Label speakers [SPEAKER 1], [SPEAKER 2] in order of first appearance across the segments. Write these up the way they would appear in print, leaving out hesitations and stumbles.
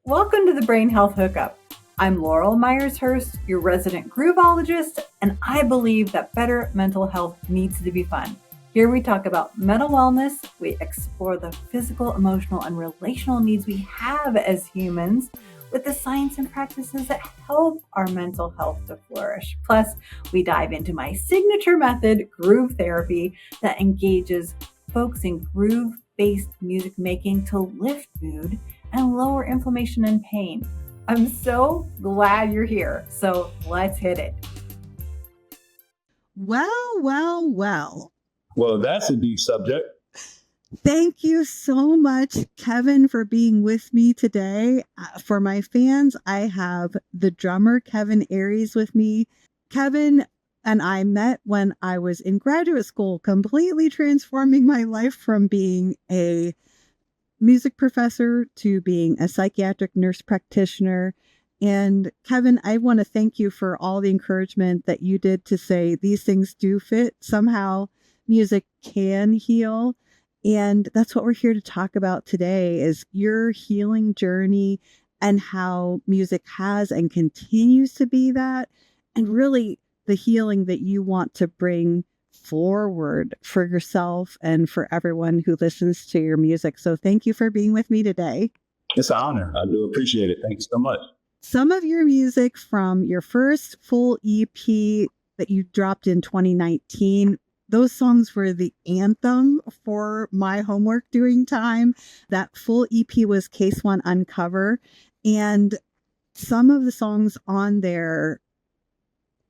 [SPEAKER 1] Welcome to the Brain Health Hookup. I'm Laurel Myers-Hurst, your resident groovologist, and I believe that better mental health needs to be fun. Here we talk about mental wellness, we explore the physical, emotional, and relational needs we have as humans with the science and practices that help our mental health to flourish. Plus, we dive into my signature method, groove therapy, that engages folks in groove-based music making to lift mood and lower inflammation and pain. I'm so glad you're here. So let's hit it.
[SPEAKER 2] Well.
[SPEAKER 3] Well, that's a deep subject.
[SPEAKER 2] Thank you so much, Kevin, for being with me today. For my fans, I have the drummer, Kevin Aries, with me. Kevin and I met when I was in graduate school, completely transforming my life from being a music professor to being a psychiatric nurse practitioner. And Kevin, I want to thank you for all the encouragement that you did to say these things do fit. Somehow music can heal. And that's what we're here to talk about today is your healing journey and how music has and continues to be that. And really the healing that you want to bring forward for yourself and for everyone who listens to your music. So thank you for being with me today.
[SPEAKER 3] It's an honor. I do appreciate it. Thanks so much.
[SPEAKER 2] Some of your music from your first full EP that you dropped in 2019, those songs were the anthem for my homework doing time. That full EP was Case One Uncover. And some of the songs on there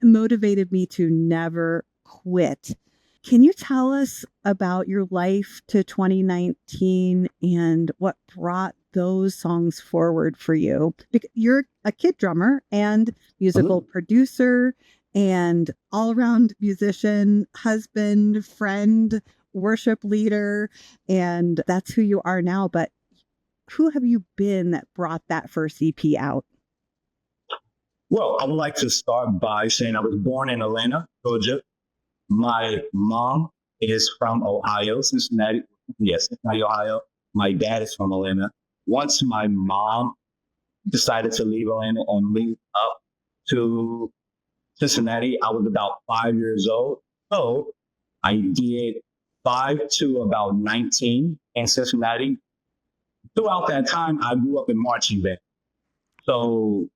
[SPEAKER 2] motivated me to never quit. Can you tell us about your life to 2019 and what brought those songs forward for you? You're a kid drummer and musical producer and all-around musician, husband, friend, worship leader, and that's who you are now. But who have you been that brought that first EP out?
[SPEAKER 3] Well, I would like to start by saying I was born in Atlanta, Georgia. My mom is from Ohio, Cincinnati. Yes, Cincinnati, Ohio. My dad is from Atlanta. Once my mom decided to leave Atlanta and move up to Cincinnati, I was about 5 years old. So I did 5 to about 19 in Cincinnati. Throughout that time, I grew up in marching band. So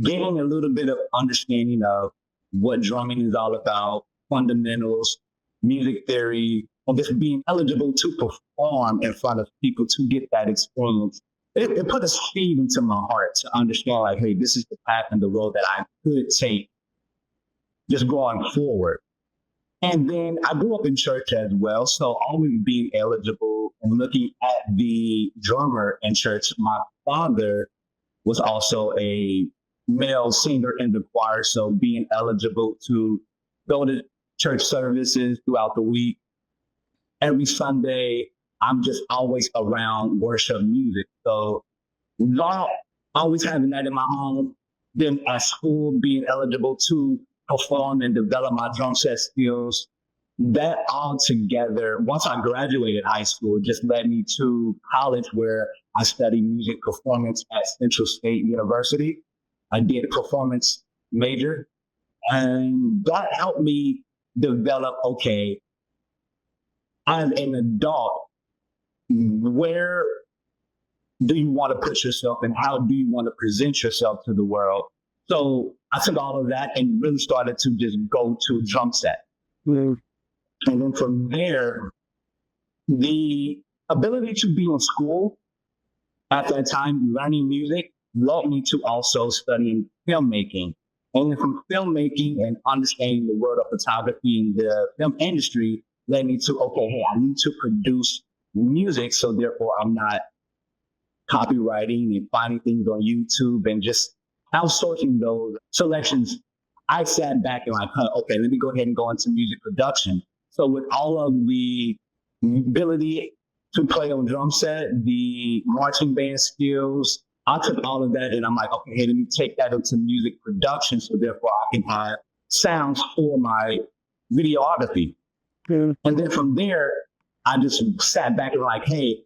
[SPEAKER 3] getting a little bit of understanding of what drumming is all about, fundamentals, music theory, or just being eligible to perform in front of people to get that experience. It put a seed into my heart to understand like, hey, this is the path and the road that I could take just going forward. And then I grew up in church as well. So always being eligible and looking at the drummer in church, my father was also a male singer in the choir. So being eligible to go to church services throughout the week. Every Sunday, I'm just always around worship music. So not always having that in my home. Then at school, being eligible to perform and develop my drum set skills. That all together, once I graduated high school, just led me to college where I studied music performance at Central State University. I did a performance major, and that helped me develop, okay, I'm an adult. Where do you want to put yourself and how do you want to present yourself to the world? So I took all of that and really started to just go to drum set. And then from there, the ability to be in school at that time, learning music, led me to also studying filmmaking. And then from filmmaking and understanding the world of photography and the film industry led me to, okay, hey, I need to produce music. So therefore, I'm not copywriting and finding things on YouTube and just outsourcing those selections. I sat back and like, okay, let me go ahead and go into music production. So with all of the ability to play on drum set, the marching band skills, I took all of that and I'm like, okay, hey, let me take that into music production. So therefore I can have sounds for my videography. And then from there, I just sat back and like, hey,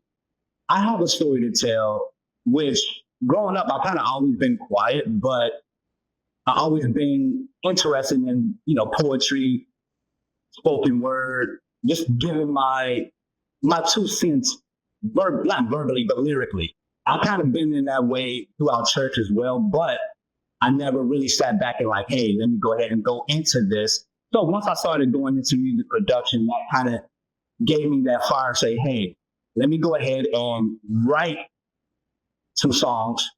[SPEAKER 3] I have a story to tell, which growing up, I've kind of always been quiet, but I always been interested in, poetry, spoken word, just giving my 2 cents, not verbally, but lyrically. I've kind of been in that way throughout church as well, but I never really sat back and like, hey, let me go ahead and go into this. So once I started going into music production, that kind of gave me that fire and say, hey, let me go ahead and write some songs.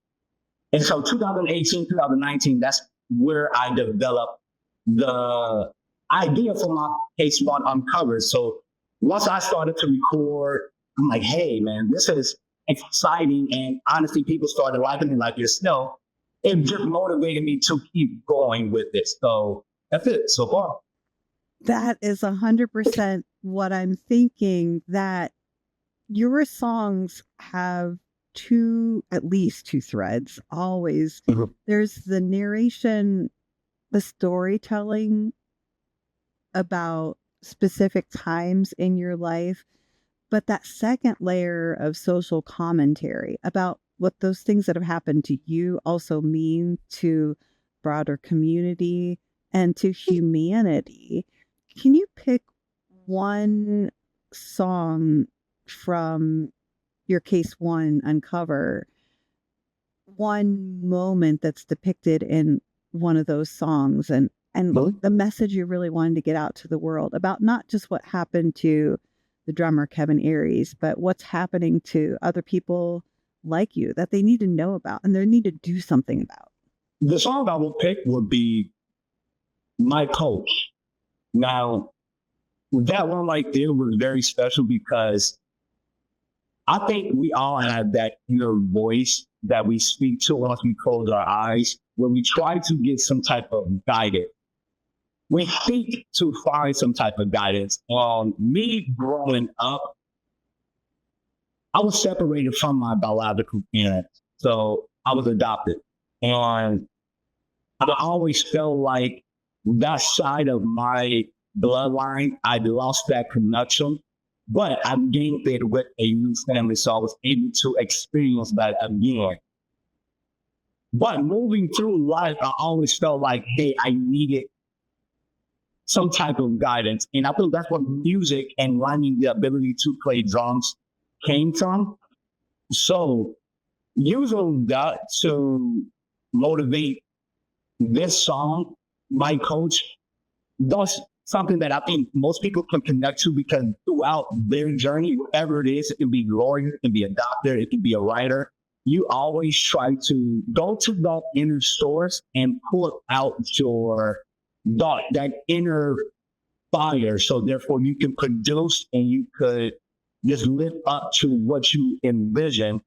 [SPEAKER 3] And so 2018, 2019, that's where I developed the idea for my Case One Uncovered. So once I started to record, I'm like, hey, man, this is exciting. And honestly, people started liking it like yourself. It just motivated me to keep going with this. So that's it so far.
[SPEAKER 2] That is 100% what I'm thinking, that your songs have at least two threads always.
[SPEAKER 3] Mhm.
[SPEAKER 2] There's the narration, the storytelling about specific times in your life, but that second layer of social commentary about what those things that have happened to you also mean to broader community and to humanity. Can you pick one song from your Case One Uncover, one moment that's depicted in one of those songs, and the message you really wanted to get out to the world about not just what happened to the drummer Kevin Aries, but what's happening to other people like you that they need to know about and they need to do something about?
[SPEAKER 3] The song I will pick would be My Coach. Now, that one right there was very special because I think we all have that inner voice that we speak to once we close our eyes, when we try to get some type of guidance. We seek to find some type of guidance. Me growing up, I was separated from my biological parents. So I was adopted. And I always felt like that side of my bloodline, I lost that connection. But I gained it with a new family, so I was able to experience that again. But moving through life, I always felt like, hey, I needed some type of guidance. And I think that's what music and learning the ability to play drums came from. So using that to motivate this song, My Coach, that's something that I think most people can connect to, because throughout their journey, whatever it is, it can be a lawyer, it can be a doctor, it can be a writer. You always try to go to that inner source and pull out that inner fire. So therefore you can produce and you could just live up to what you envision.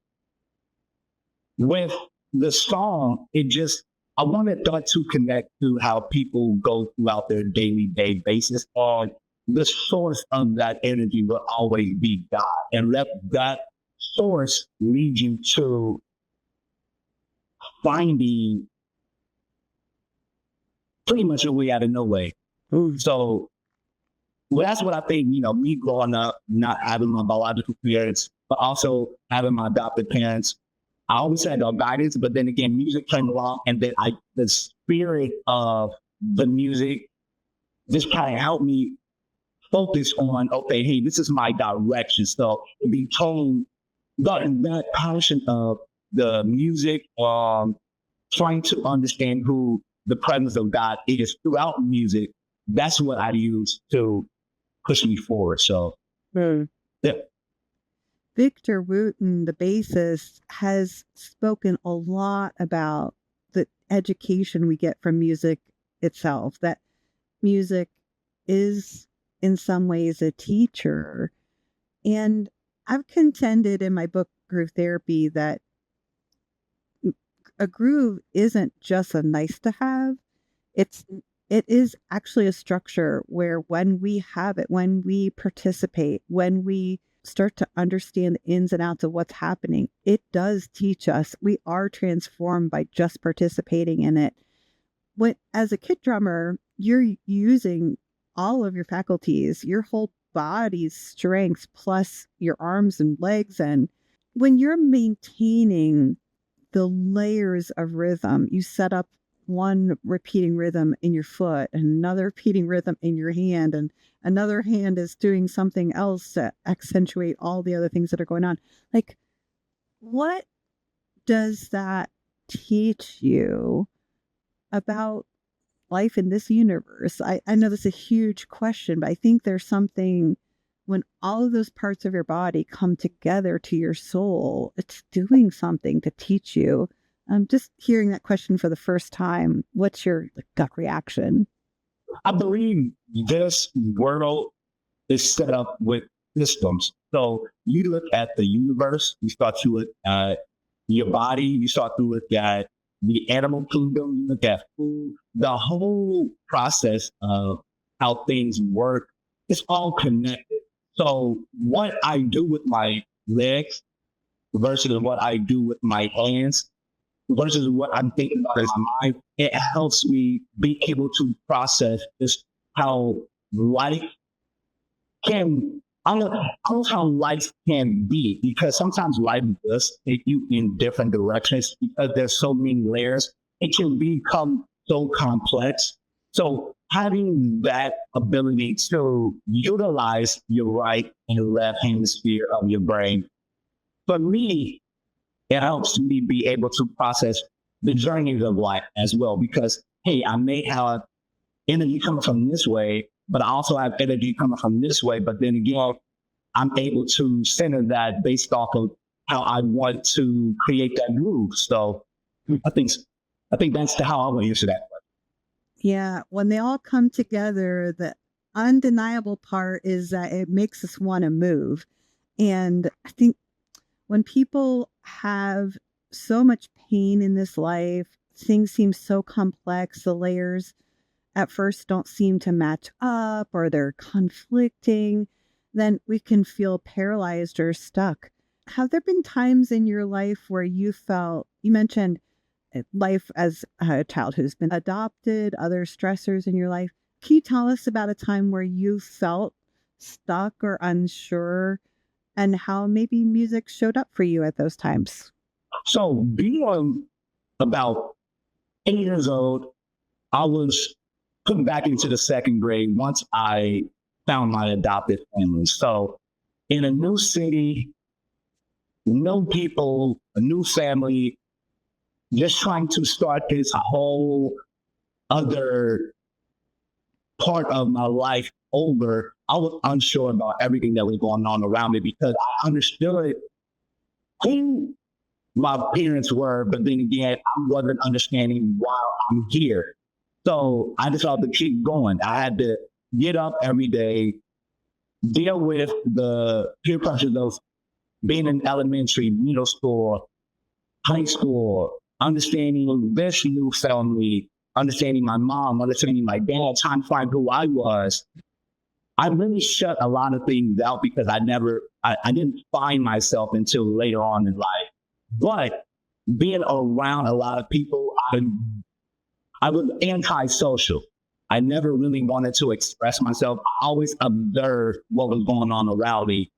[SPEAKER 3] With the song, I wanted that to connect to how people go throughout their daily day basis. On the source of that energy will always be God, and let that source lead you to finding pretty much a way out of no way. So that's what I think, me growing up, not having my biological parents, but also having my adopted parents, I always had no guidance, but then again, music came along, and then the spirit of the music just kind of helped me focus on, okay, hey, this is my direction. So it became that passion of the music, trying to understand who the presence of God is throughout music. That's what I use to push me forward. So, yeah.
[SPEAKER 2] Victor Wooten, the bassist, has spoken a lot about the education we get from music itself, that music is in some ways a teacher. And I've contended in my book, Groove Therapy, that a groove isn't just a nice to have. It is actually a structure where when we have it, when we participate, when we start to understand the ins and outs of what's happening, it does teach us. We are transformed by just participating in it. As a kit drummer, you're using all of your faculties, your whole body's strengths, plus your arms and legs. And when you're maintaining the layers of rhythm. You set up one repeating rhythm in your foot, and another repeating rhythm in your hand, and another hand is doing something else to accentuate all the other things that are going on. Like, what does that teach you about life in this universe? I know that's a huge question, but I think there's something when all of those parts of your body come together to your soul, it's doing something to teach you. Just hearing that question for the first time, what's your gut reaction?
[SPEAKER 3] I believe this world is set up with systems. So you look at the universe, you start to look at your body, you start to look at the animal kingdom, you look at food, the whole process of how things work, it's all connected. So what I do with my legs versus what I do with my hands versus what I'm thinking about in my mind, it helps me be able to process just how life can, I don't know how life can be, because sometimes life does take you in different directions because there's so many layers. It can become so complex. So having that ability to utilize your right and left hemisphere of your brain, for me, it helps me be able to process the journeys of life as well. Because, hey, I may have energy coming from this way, but I also have energy coming from this way. But then again, I'm able to center that based off of how I want to create that groove. So I think I think that's how I would answer that.
[SPEAKER 2] Yeah, when they all come together, the undeniable part is that it makes us want to move. And I think when people have so much pain in this life, things seem so complex, the layers at first don't seem to match up or they're conflicting, then we can feel paralyzed or stuck. Have there been times in your life where you felt, you mentioned life as a child who's been adopted, other stressors in your life? Can you tell us about a time where you felt stuck or unsure and how maybe music showed up for you at those times?
[SPEAKER 3] So being about 8 years old, I was put back into the second grade once I found my adopted family. So in a new city, new people, a new family, just trying to start this whole other part of my life over, I was unsure about everything that was going on around me because I understood who my parents were, but then again, I wasn't understanding why I'm here. So I decided to keep going. I had to get up every day, deal with the peer pressures of being in elementary, middle school, high school, understanding this new family, understanding my mom, understanding my dad, trying to find who I was. I really shut a lot of things out because I didn't find myself until later on in life. But being around a lot of people, I was antisocial. I never really wanted to express myself. I always observed what was going on around me.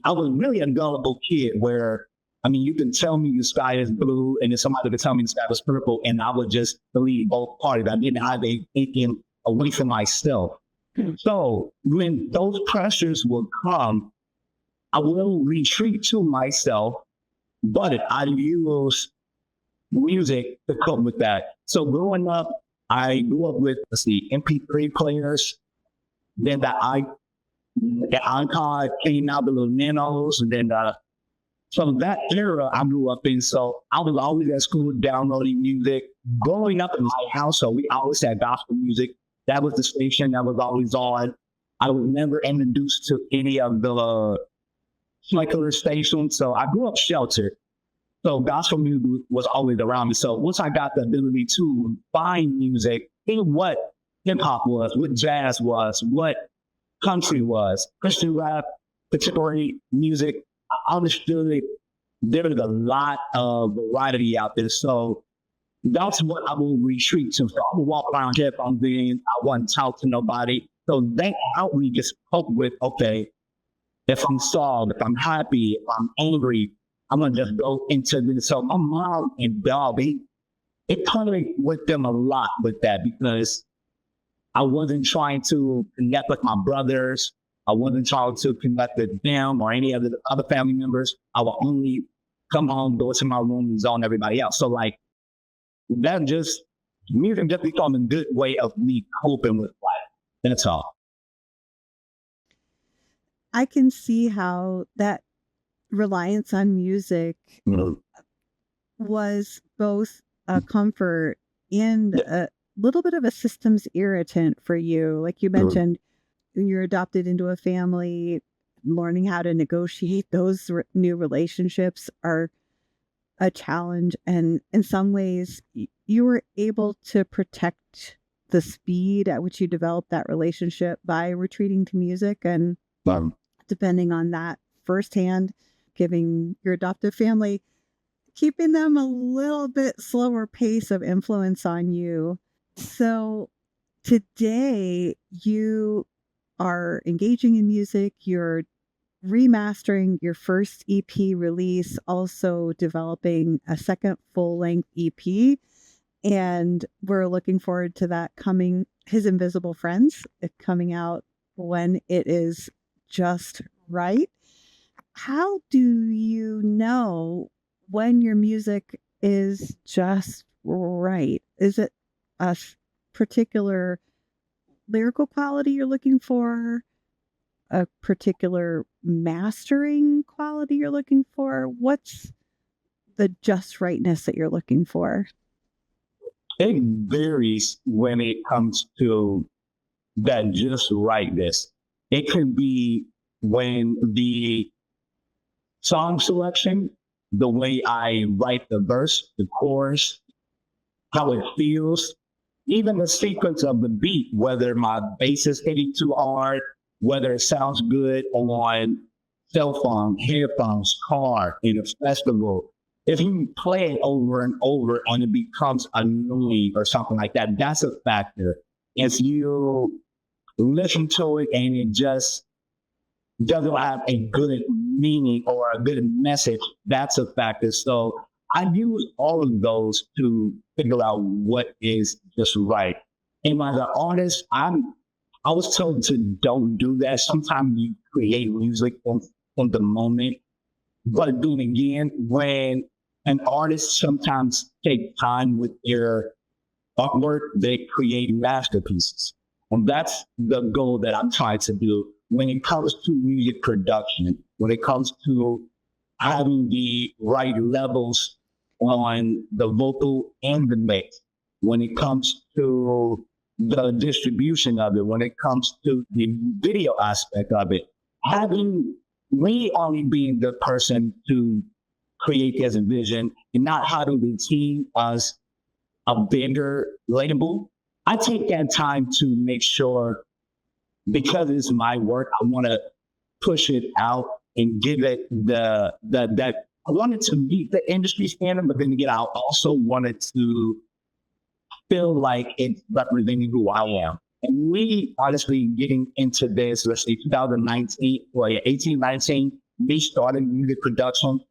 [SPEAKER 3] I was really a gullible kid where, I mean, you can tell me the sky is blue and then somebody could tell me the sky was purple and I would just believe both parties. I didn't have a thinking away from myself. So when those pressures will come, I will retreat to myself, but I use music to cope with that. So growing up, I grew up with, MP3 players. Then the iPod came out, the little nanos, and then so that era I grew up in. So I was always at school downloading music. Growing up in my household, we always had gospel music. That was the station that was always on. I was never introduced to any of the secular stations. So I grew up sheltered. So gospel music was always around me. So once I got the ability to find music, in what hip hop was, what jazz was, what country was, Christian rap, contemporary music, I understood it. There was a lot of variety out there. So that's what I will retreat to. So I will walk around here if I'm being, I wouldn't talk to nobody. So that helped me just cope with, okay, if I'm sad, if I'm happy, if I'm angry, I'm gonna just go into this. So my mom and dad, it kind of with them a lot with that because I wasn't trying to connect with my brothers. I wasn't trying to connect with them or any of the other family members. I would only come home, go to my room, and zone everybody else. So like that just music just become a good way of me coping with life. That's all.
[SPEAKER 2] I can see how that reliance on music was both a comfort and a little bit of a systems irritant for you. Like you mentioned, when you're adopted into a family, learning how to negotiate those new relationships are a challenge. And in some ways, you were able to protect the speed at which you developed that relationship by retreating to music and depending on that firsthand, giving your adoptive family, keeping them a little bit slower pace of influence on you. So today you are engaging in music, you're remastering your first EP release, also developing a second full-length EP, and we're looking forward to that coming, His Invisible Friends, coming out when it is just right. How do you know when your music is just right? Is it a particular lyrical quality you're looking for? A particular mastering quality you're looking for? What's the just rightness that you're looking for?
[SPEAKER 3] It varies when it comes to that just rightness. It could be when the song selection, the way I write the verse, the chorus, how it feels, even the sequence of the beat, whether my bass is hitting too hard, whether it sounds good on cell phone, headphones, car, in a festival. If you play it over and over and it becomes annoying or something like that, that's a factor. If you listen to it and it just doesn't have a good meaning or a good message, that's a factor. So I use all of those to figure out what is just right. And as an artist, I was told to don't do that. Sometimes you create music on the moment. But then again, when an artist sometimes take time with their artwork, they create masterpieces. And that's the goal that I'm trying to do when it comes to music production, when it comes to having the right levels on the vocal and the mix, when it comes to the distribution of it, when it comes to the video aspect of it, having me only being the person to create as a vision and not having the team as a bigger label. I take that time to make sure, because it's my work, I want to push it out and give it that I wanted to meet the industry standard, but then again, I also wanted to feel like it's representing who I am. And we honestly getting into this, let's say 2019 or 18, 19, me starting music production,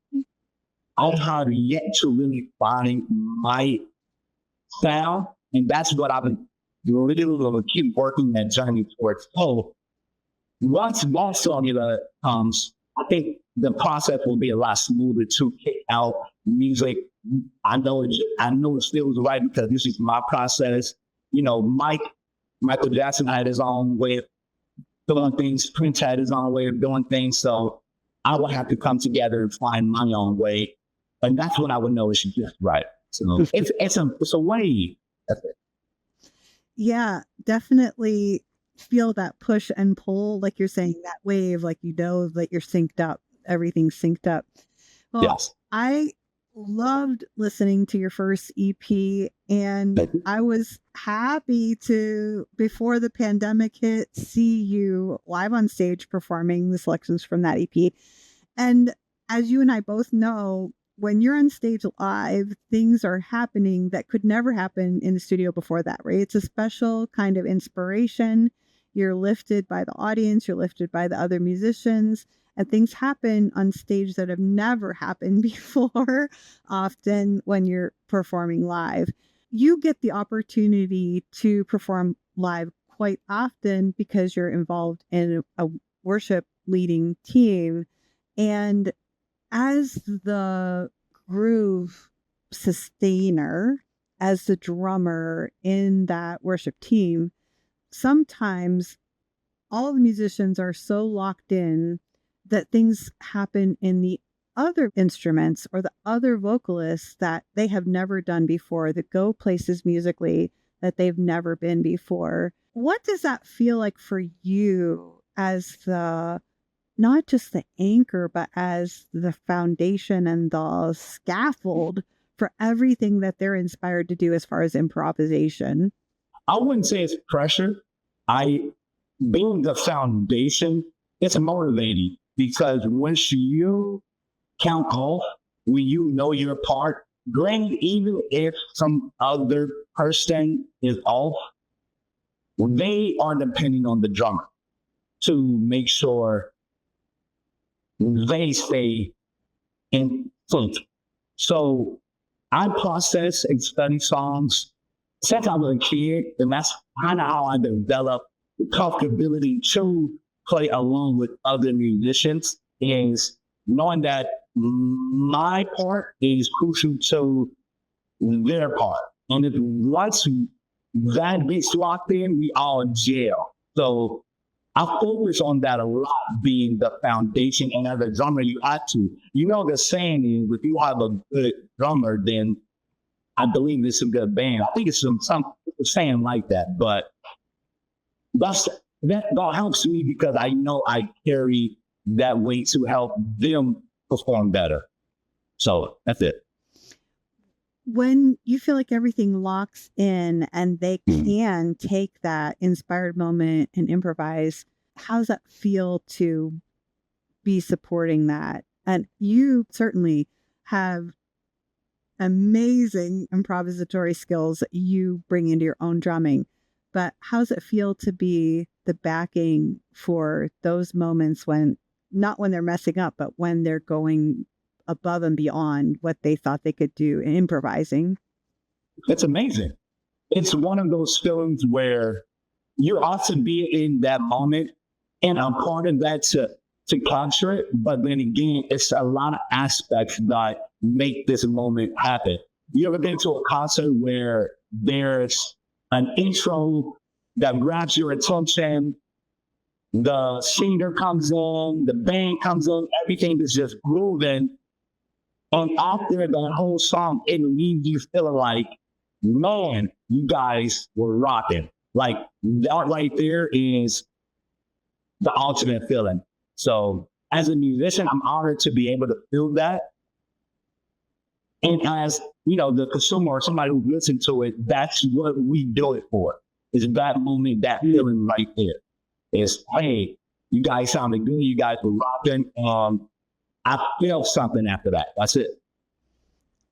[SPEAKER 3] I have yet to really find my sound. And that's what I've been really going to keep working that journey towards. So once formula comes, I think the process will be a lot smoother to kick out music. I know it feels right because this is my process. You know, Michael Jackson had his own way of doing things. Prince had his own way of doing things. So I would have to come together and find my own way. And that's when I would know it's just right. So it's a way. That's it.
[SPEAKER 2] Yeah, definitely feel that push and pull, like you're saying, that wave, like you know that you're synced up, everything's synced up. Well,
[SPEAKER 3] Yes.
[SPEAKER 2] I loved listening to your first EP, and I was happy to, before the pandemic hit, see you live on stage performing the selections from that EP. And as you and I both know, when you're on stage live, things are happening that could never happen in the studio before that, right? It's a special kind of inspiration. You're lifted by the audience, you're lifted by the other musicians, and things happen on stage that have never happened before, often when you're performing live. You get the opportunity to perform live quite often because you're involved in a worship leading team. And as the groove sustainer, as the drummer in that worship team, sometimes all the musicians are so locked in that things happen in the other instruments or the other vocalists that they have never done before, that go places musically that they've never been before. What does that feel like for you as the not just the anchor, but as the foundation and the scaffold for everything that they're inspired to do as far as improvisation?
[SPEAKER 3] I wouldn't say it's pressure. I Being the foundation, it's motivating because once you count off, when you know your part, granted, even if some other person is off, they are depending on the drummer to make sure they stay in sync. So I process and study songs since I was a kid, and that's kind of how I developed the comfortability to play along with other musicians, is knowing that my part is crucial to their part. And if once that gets locked in, we all jail. So I focus on that a lot, being the foundation. And as a drummer, you have to. You know, the saying is, if you have a good drummer, then I believe it's a good band. I think it's some saying like that. But that helps me because I know I carry that weight to help them perform better. So that's it.
[SPEAKER 2] When you feel like everything locks in and they can take that inspired moment and improvise, how does that feel to be supporting that? And you certainly have amazing improvisatory skills that you bring into your own drumming. But how does it feel to be the backing for those moments when, not when they're messing up, but when they're going above and beyond what they thought they could do in improvising?
[SPEAKER 3] It's amazing. It's one of those feelings where you're often be in that moment, and I'm part of that to capture it. But then again, it's a lot of aspects that make this moment happen. You ever been to a concert where there's an intro that grabs your attention, the singer comes on, the band comes on, everything is just grooving, and after the whole song, it leaves you feeling like, man, you guys were rocking. Like, that right there is the ultimate feeling. So as a musician, I'm honored to be able to feel that. And as, you know, the consumer or somebody who listens to it, that's what we do it for. Is that moment, that feeling right there. It's, hey, you guys sounded good. You guys were rocking. I felt something after that. That's it.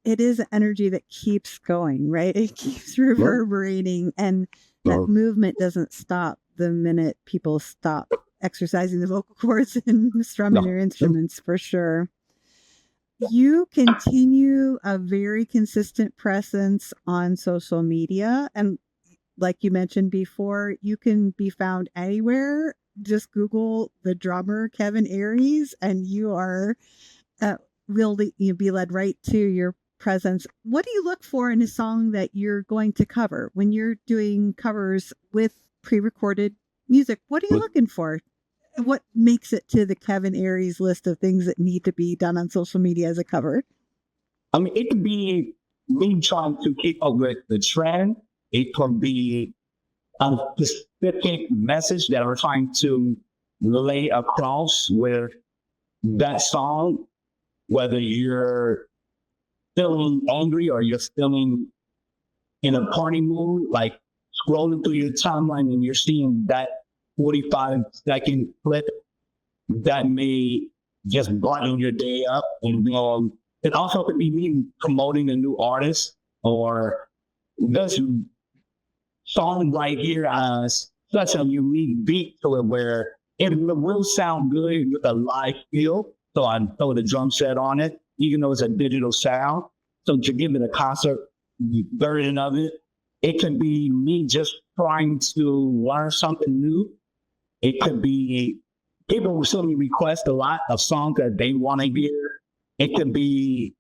[SPEAKER 2] It is an energy that keeps going, right? It keeps reverberating, and that movement doesn't stop the minute people stop exercising the vocal cords and strumming their instruments, for sure. You continue a very consistent presence on social media, and like you mentioned before, you can be found anywhere. Just Google the drummer Kevin Aries, and you are will be led right to your presence. What do you look for in a song that you're going to cover when you're doing covers with pre-recorded music? What are you looking for? What makes it to the Kevin Aries list of things that need to be done on social media as a cover?
[SPEAKER 3] I mean, it could be me trying to keep up with the trend. It could be a specific message that we're trying to lay across with that song, whether you're feeling angry or you're feeling in a party mood, like scrolling through your timeline and you're seeing that 45-second clip that may just brighten your day up. And it also could be me promoting a new artist, or this song right here has such a unique beat to it where it will sound good with a live feel. So I throw the drum set on it, even though it's a digital sound. So to give it a concert version of it, it could be me just trying to learn something new. It could be people will certainly request a lot of songs that they want to hear. It could be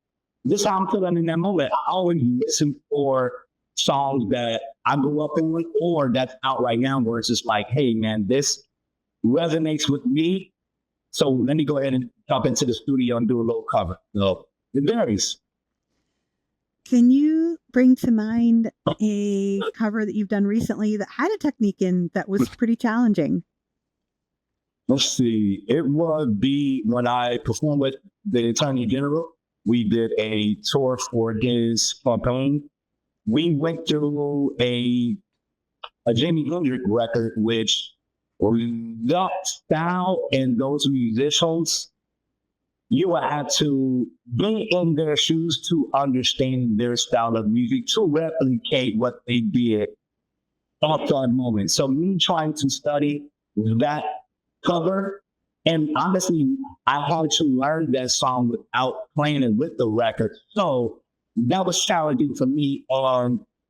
[SPEAKER 3] this how I'm feeling in that moment. I always listen for songs that I grew up on or that's out right now where it's just like, hey man, this resonates with me. So let me go ahead and jump into the studio and do a little cover. So it varies.
[SPEAKER 2] Can you bring to mind a cover that you've done recently that had a technique in that was pretty challenging?
[SPEAKER 3] Let's see. It would be when I performed with the Attorney General. We did a tour for his campaign. We went through a Jimi Hendrix record, which that style and those musicians, you would have to be in their shoes to understand their style of music, to replicate what they did at that moment. So me trying to study that cover, and honestly, I had to learn that song without playing it with the record. So that was challenging for me.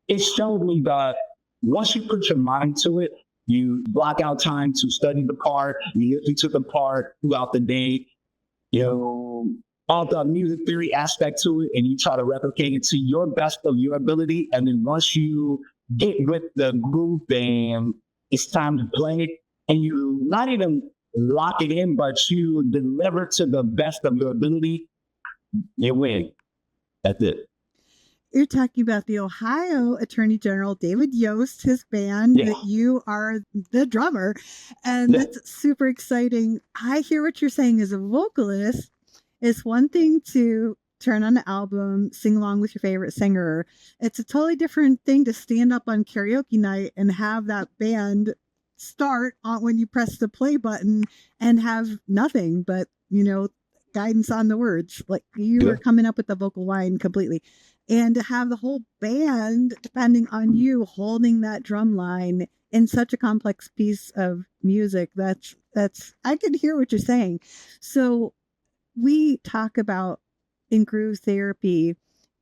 [SPEAKER 3] It showed me that once you put your mind to it, you block out time to study the part, you listen to the part throughout the day, all the music theory aspect to it, and you try to replicate it to your best of your ability. And then once you get with the groove and it's time to play it, and you not even lock it in, but you deliver to the best of your ability, you win. That's it.
[SPEAKER 2] You're talking about the Ohio Attorney General, David Yost, his band, that you are the drummer. And that's super exciting. I hear what you're saying as a vocalist. It's one thing to turn on the album, sing along with your favorite singer. It's a totally different thing to stand up on karaoke night and have that band start on when you press the play button and have nothing but, guidance on the words. Like you were coming up with the vocal line completely. And to have the whole band depending on you holding that drum line in such a complex piece of music, that's I can hear what you're saying. So we talk about in groove therapy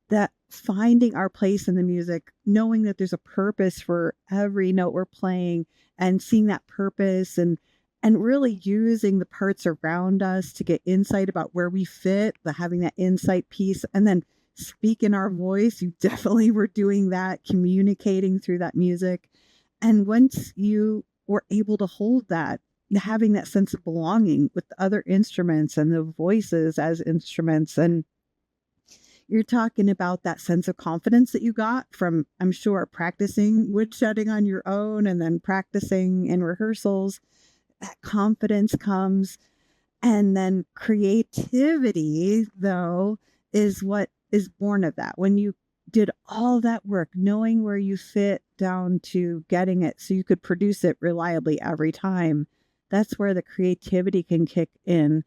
[SPEAKER 2] that finding our place in the music, knowing that there's a purpose for every note we're playing and seeing that purpose and really using the parts around us to get insight about where we fit, but having that insight piece and then speak in our voice. You definitely were doing that, communicating through that music. And once you were able to hold that, having that sense of belonging with the other instruments and the voices as instruments, and you're talking about that sense of confidence that you got from, I'm sure, practicing woodshedding on your own and then practicing in rehearsals. That confidence comes. And then creativity, though, is what is born of that. When you did all that work, knowing where you fit down to getting it so you could produce it reliably every time, that's where the creativity can kick in.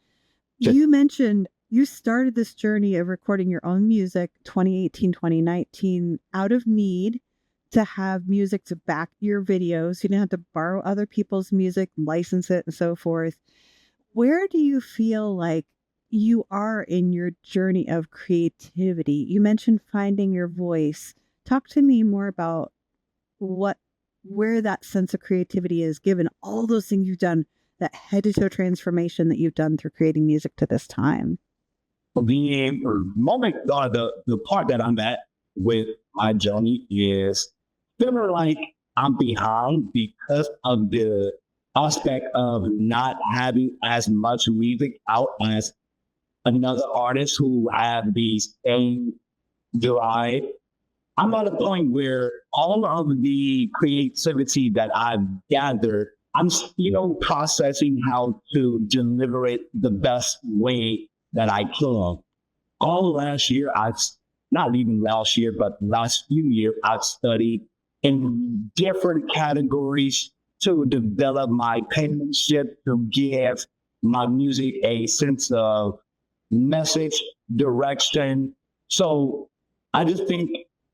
[SPEAKER 2] You mentioned you started this journey of recording your own music 2018, 2019 out of need to have music to back your videos. You didn't have to borrow other people's music, license it, and so forth. Where do you feel like you are in your journey of creativity? You mentioned finding your voice. Talk to me more about where that sense of creativity is, given all those things you've done, that head to toe transformation that you've done through creating music to this time.
[SPEAKER 3] The moment, the part that I'm at with my journey is feeling like I'm behind because of the aspect of not having as much music out as another artist who have the same drive. I'm at a point where all of the creativity that I've gathered, I'm still processing how to deliver it the best way that I can. All last year, not even last year, but last few years, I've studied in different categories to develop my penmanship, to give my music a sense of message, direction. So I just think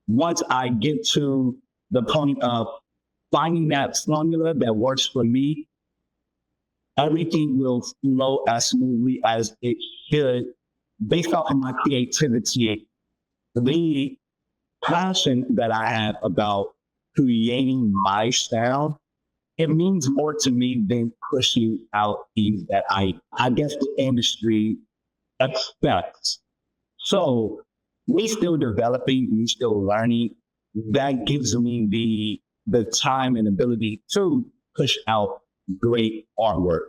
[SPEAKER 3] once I get to the point of finding that formula that works for me, everything will flow as smoothly as it should based off of my creativity. The passion that I have about creating my sound, it means more to me than pushing out things that I guess the industry expects. So we still developing, we still learning. That gives me the time and ability to push out great artwork.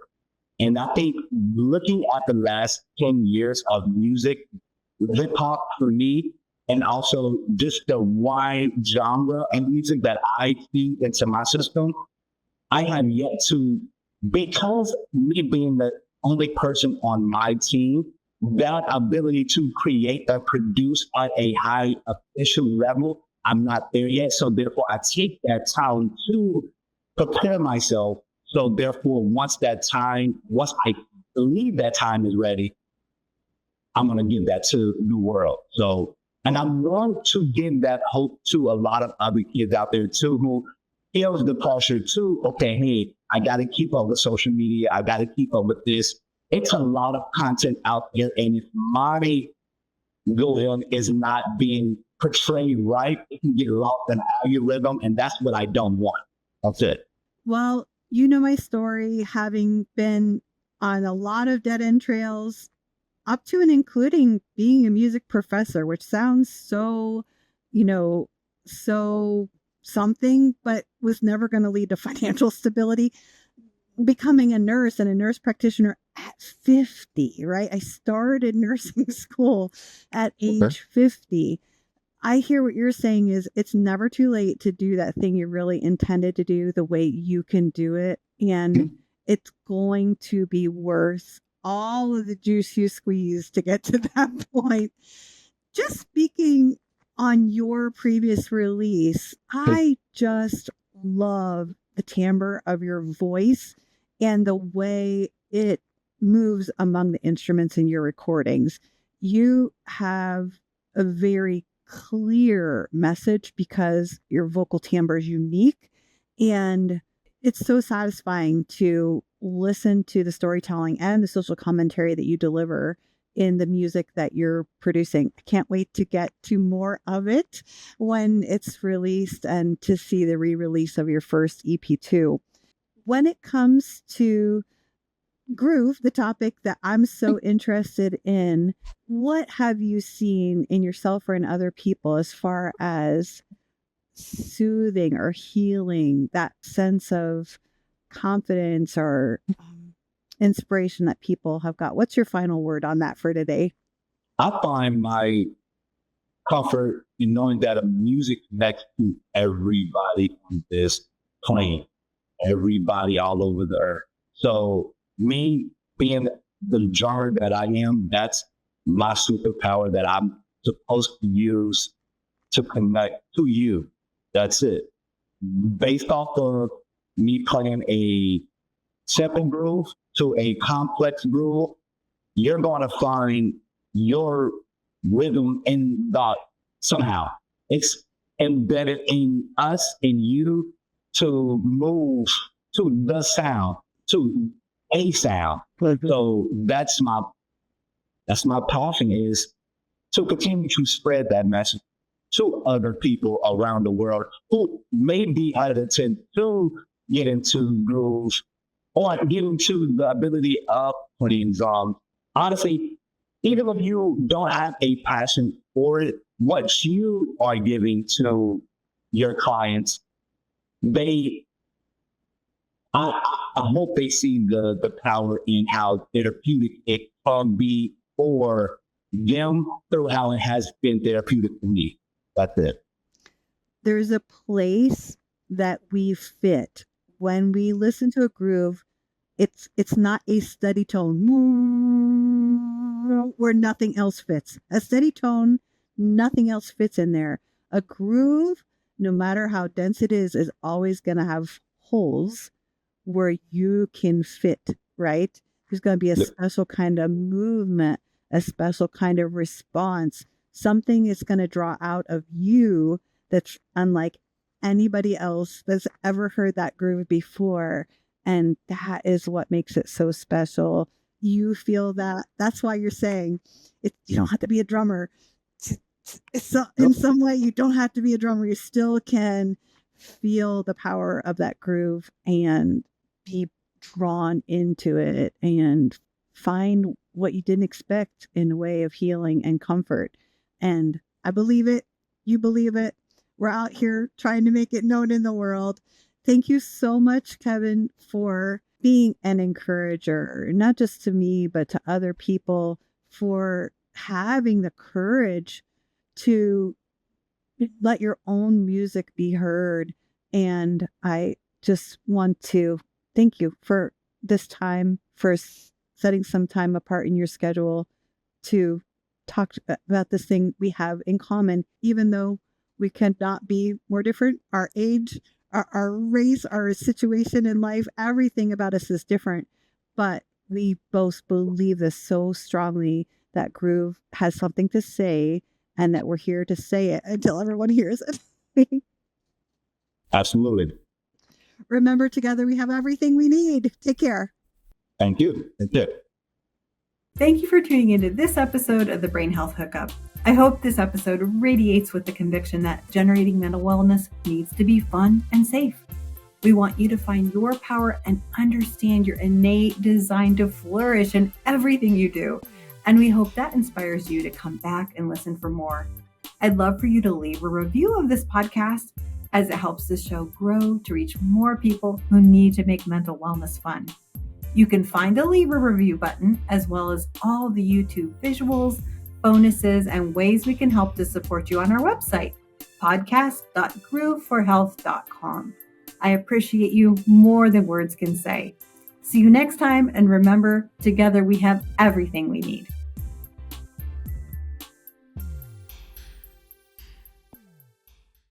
[SPEAKER 3] And I think looking at the last 10 years of music, hip hop for me, and also just the wide genre of music that I feed into my system, I have yet to, because me being the only person on my team, that ability to create and produce at a high official level, I'm not there yet. So therefore, I take that time to prepare myself. So therefore, once I believe that time is ready, I'm going to give that to the world. So, and I'm going to give that hope to a lot of other kids out there too, who feels the pressure too. Okay, hey, I got to keep up with social media. I got to keep up with this. It's a lot of content out there. And if my villain is not being portrayed right, it can get lost in algorithm. And that's what I don't want. That's it.
[SPEAKER 2] Well, you know my story, having been on a lot of dead end trails, up to and including being a music professor, which sounds so, you know, so something, but was never going to lead to financial stability. Becoming a nurse and a nurse practitioner at 50, right? I started nursing school at age 50. I hear what you're saying is it's never too late to do that thing you really intended to do the way you can do it. And it's going to be worth all of the juice you squeeze to get to that point. Just speaking on your previous release, I just love the timbre of your voice and the way it moves among the instruments in your recordings. You have a very clear message because your vocal timbre is unique, and it's so satisfying to listen to the storytelling and the social commentary that you deliver in the music that you're producing. I can't wait to get to more of it when it's released and to see the re-release of your first EP2. When it comes to groove, the topic that I'm so interested in, what have you seen in yourself or in other people as far as soothing or healing, that sense of confidence or inspiration that people have got? What's your final word on that for today?
[SPEAKER 3] I find my comfort in knowing that music connects to everybody on this plane, everybody all over the earth. So me being the genre that I am, that's my superpower that I'm supposed to use to connect to you. That's it. Based off of me playing a simple groove to a complex groove, you're going to find your rhythm in that somehow. It's embedded in us, in you, to move to the sound, to a sound. So that's my passion, is to continue to spread that message to other people around the world who may be hesitant to get into grooves or get into the ability of putting drums. Honestly, even if you don't have a passion for it, what you are giving to your clients, they, I hope they see the power in how therapeutic it can be for them through how it has been therapeutic for me. That's it.
[SPEAKER 2] There's a place that we fit when we listen to a groove. It's not a steady tone where nothing else fits. A steady tone, nothing else fits in there. A groove, no matter how dense it is always going to have holes where you can fit, right? There's going to be a special kind of movement, a special kind of response. Something is going to draw out of you that's unlike anybody else that's ever heard that groove before. And that is what makes it so special. You feel that. That's why you're saying you don't have to be a drummer. In some way, you don't have to be a drummer. You still can feel the power of that groove and be drawn into it and find what you didn't expect in a way of healing and comfort. And I believe it. You believe it. We're out here trying to make it known in the world. Thank you so much, Kevin, for being an encourager, not just to me, but to other people, for having the courage to let your own music be heard. And I just want to thank you for this time, for setting some time apart in your schedule to talk about this thing we have in common, even though we cannot be more different. Our age, our race, our situation in life, everything about us is different. But we both believe this so strongly, that groove has something to say and that we're here to say it until everyone hears it.
[SPEAKER 3] Absolutely.
[SPEAKER 2] Remember, together we have everything we need. Take care.
[SPEAKER 3] Thank you. That's it.
[SPEAKER 1] Thank you for tuning into this episode of the Brain Health Hookup. I hope this episode radiates with the conviction that generating mental wellness needs to be fun and safe. We want you to find your power and understand your innate design to flourish in everything you do. And we hope that inspires you to come back and listen for more. I'd love for you to leave a review of this podcast, as it helps this show grow to reach more people who need to make mental wellness fun. You can find the leave a review button, as well as all the YouTube visuals, bonuses, and ways we can help to support you on our website, podcast.grooveforhealth.com. I appreciate you more than words can say. See you next time, and remember, together we have everything we need.